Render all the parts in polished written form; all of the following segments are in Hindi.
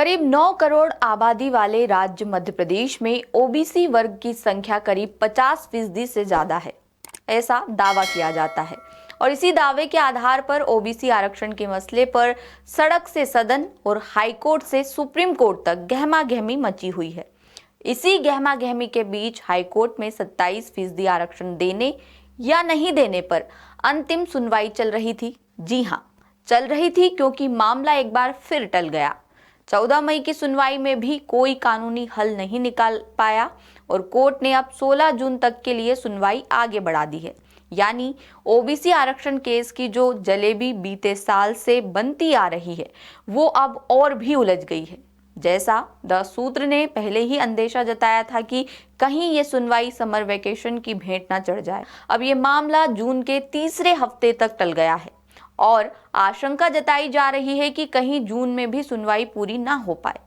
करीब 9 करोड़ आबादी वाले राज्य मध्य प्रदेश में ओबीसी वर्ग की संख्या करीब 50% से ज्यादा है, ऐसा दावा किया जाता है। और इसी दावे के आधार पर ओबीसी आरक्षण के मसले पर सड़क से सदन और हाईकोर्ट से सुप्रीम कोर्ट तक गहमागहमी मची हुई है। इसी गहमागहमी के बीच हाईकोर्ट में 27% आरक्षण देने या नहीं देने पर अंतिम सुनवाई चल रही थी। जी हाँ, चल रही थी, क्योंकि मामला एक बार फिर टल गया। 14 मई की सुनवाई में भी कोई कानूनी हल नहीं निकाल पाया और कोर्ट ने अब 16 जून तक के लिए सुनवाई आगे बढ़ा दी है। यानी ओबीसी आरक्षण केस की जो जलेबी बीते साल से बनती आ रही है, वो अब और भी उलझ गई है। जैसा द सूत्र ने पहले ही अंदेशा जताया था कि कहीं ये सुनवाई समर वेकेशन की भेंट न चढ़ जाए, अब ये मामला जून के तीसरे हफ्ते तक टल गया है और आशंका जताई जा रही है कि कहीं जून में भी सुनवाई पूरी ना हो पाए।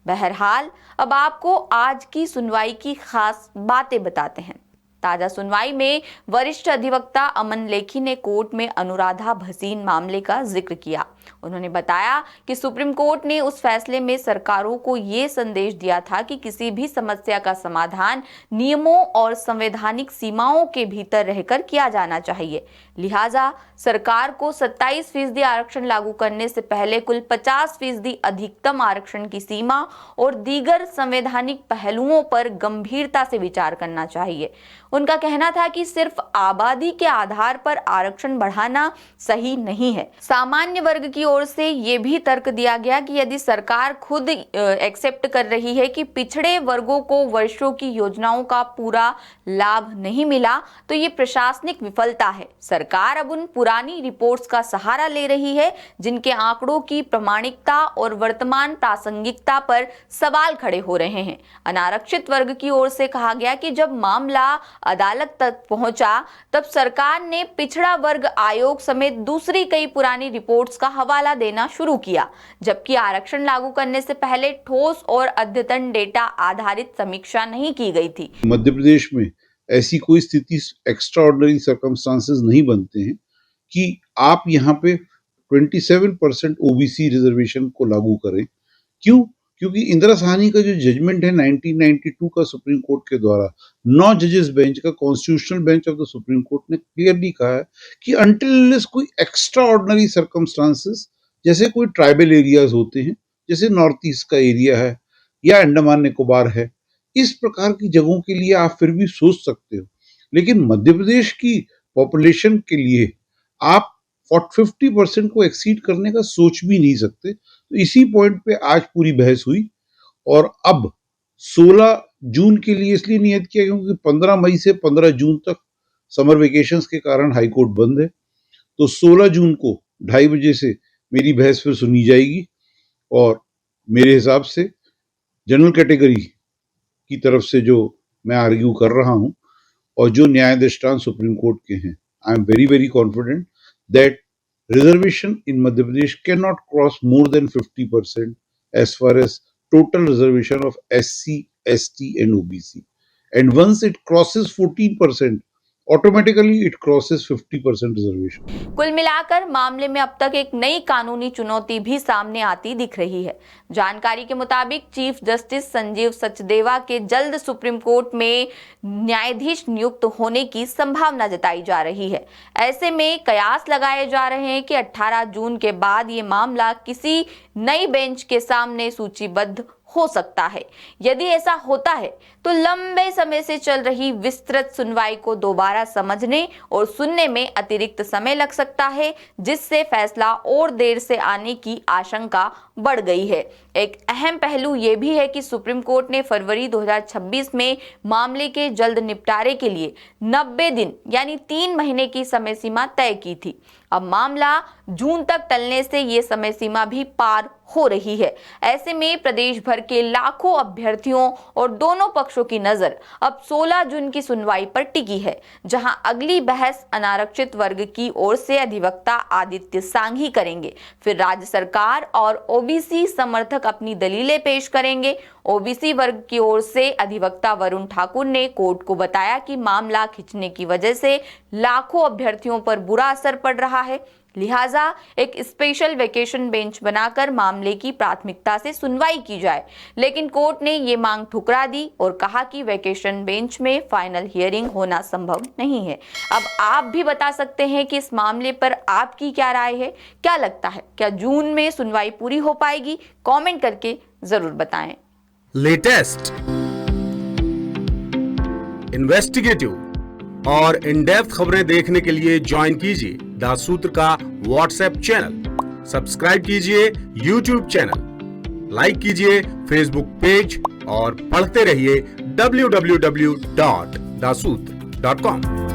बहरहाल, अब आपको आज की सुनवाई की खास बातें बताते हैं। ताजा सुनवाई में वरिष्ठ अधिवक्ता अमन लेखी ने कोर्ट में अनुराधा भसीन मामले का जिक्र किया। उन्होंने बताया कि सुप्रीम कोर्ट ने उस फैसले में सरकारों को ये संदेश दिया था कि किसी भी समस्या का समाधान नियमों और संवैधानिक सीमाओं के भीतर रहकर किया जाना चाहिए। लिहाजा सरकार को 27% आरक्षण लागू करने से पहले कुल 50% अधिकतम आरक्षण की सीमा और दीगर संवैधानिक पहलुओं पर गंभीरता से विचार करना चाहिए। उनका कहना था कि सिर्फ आबादी के आधार पर आरक्षण बढ़ाना सही नहीं है। सामान्य वर्ग की ओर से ये भी तर्क दिया गया कि यदि सरकार खुद एक्सेप्ट कर रही है कि पिछड़े वर्गों को वर्षों की योजनाओं का पूरा लाभ नहीं मिला, तो ये प्रशासनिक विफलता है। सरकार अब उन पुरानी रिपोर्ट्स का सहारा ले रही है जिनके आंकड़ों की प्रामाणिकता और वर्तमान प्रासंगिकता पर सवाल खड़े हो रहे हैं। अनारक्षित वर्ग की ओर से कहा गया कि जब मामला अदालत तक पहुंचा, तब सरकार ने पिछड़ा वर्ग आयोग समेत दूसरी कई पुरानी रिपोर्ट्स का हवाला देना शुरू किया, जबकि आरक्षण लागू करने से पहले ठोस और अद्यतन डेटा आधारित समीक्षा नहीं की गई थी। मध्य प्रदेश में ऐसी कोई स्थिति, एक्स्ट्राऑर्डिनरी सर्कमस्टांसेस नहीं बनते हैं कि आप यहाँ पे 27% ओबीसी रिजर्वेशन को लागू करें। क्यों? क्योंकि इंदिरा साहनी का जो जजमेंट है 1992 का सुप्रीम कोर्ट के द्वारा 9 जजेस बेंच का constitutional bench of the supreme court ने क्लियरली कहा है कि अनटिल कोई एक्स्ट्रा ऑर्डिनरी सर्कमस्टांसेस, जैसे कोई ट्राइबल एरियाज होते हैं, जैसे नॉर्थ ईस्ट का एरिया है या अंडमान निकोबार है, इस प्रकार की जगहों के लिए आप फिर भी सोच सकते हो। लेकिन मध्य प्रदेश की पॉपुलेशन के लिए आप 50% को एक्सीड करने का सोच भी नहीं सकते। तो इसी पॉइंट पे आज पूरी बहस हुई और अब 16 जून के लिए इसलिए नियत किया क्योंकि 15 मई से 15 जून तक समर वेकेशंस के कारण हाई कोर्ट बंद है। तो 16 जून को 2:30 बजे से मेरी बहस फिर सुनी जाएगी और मेरे हिसाब से जनरल कैटेगरी की तरफ से जो मैं आर्ग्यू कर रहा हूं और जो न्यायाधीश सुप्रीम कोर्ट के हैं, I am very very confident that reservation in Madhya Pradesh cannot cross more than 50% as far as total reservation of SC, ST and OBC. And once it crosses 14%, automatically it crosses 50% reservation. कुल मिलाकर मामले में अब तक एक नई कानूनी चुनौती भी सामने आती दिख रही है। जानकारी के मुताबिक चीफ जस्टिस संजीव सचदेवा के जल्द सुप्रीम कोर्ट में न्यायाधीश नियुक्त होने की संभावना जताई जा रही है। ऐसे में कयास लगाए जा रहे हैं कि 18 जून के बाद ये मामला किसी नई बेंच के सामने सूचीबद्ध हो सकता है। यदि ऐसा होता है तो लंबे समय से चल रही विस्तृत सुनवाई को दोबारा समझने और सुनने में अतिरिक्त समय लग सकता है, जिससे फैसला और देर से आने की आशंका बढ़ गई है। एक अहम पहलू यह भी है कि सुप्रीम कोर्ट ने फरवरी 2026 में मामले के जल्द निपटारे के लिए 90 दिन यानी 3 महीने की समय सीमा तय की थी। अब मामला जून तक टलने से ये समय सीमा भी पार हो रही है। ऐसे में प्रदेश भर के लाखों अभ्यर्थियों और दोनों पक्षों की नजर अब 16 जून की सुनवाई पर टिकी है, जहां अगली बहस अनारक्षित वर्ग की ओर से अधिवक्ता आदित्य सांघी करेंगे। फिर राज्य सरकार और ओबीसी समर्थक अपनी दलीलें पेश करेंगे। ओबीसी वर्ग की ओर से अधिवक्ता वरुण ठाकुर ने कोर्ट को बताया कि मामला खिंचने की वजह से लाखों अभ्यर्थियों पर बुरा असर पड़ रहा है। लिहाजा एक स्पेशल वेकेशन बेंच बनाकर मामले की प्राथमिकता से सुनवाई की जाए, लेकिन कोर्ट ने ये मांग ठुकरा दी और कहा कि वेकेशन बेंच में फाइनल हियरिंग होना संभव नहीं है। अब आप भी बता सकते हैं कि इस मामले पर आपकी क्या राय है, क्या लगता है, क्या जून में सुनवाई पूरी हो पाएगी? कमेंट करके जरूर बताएं। लेटेस्ट, इन्वेस्टिगेटिव और इन डेप्थ खबरें देखने के लिए ज्वाइन कीजिए द सूत्र का व्हाट्सएप चैनल, सब्सक्राइब कीजिए यूट्यूब चैनल, लाइक कीजिए फेसबुक पेज और पढ़ते रहिए www.daसूत्र.com।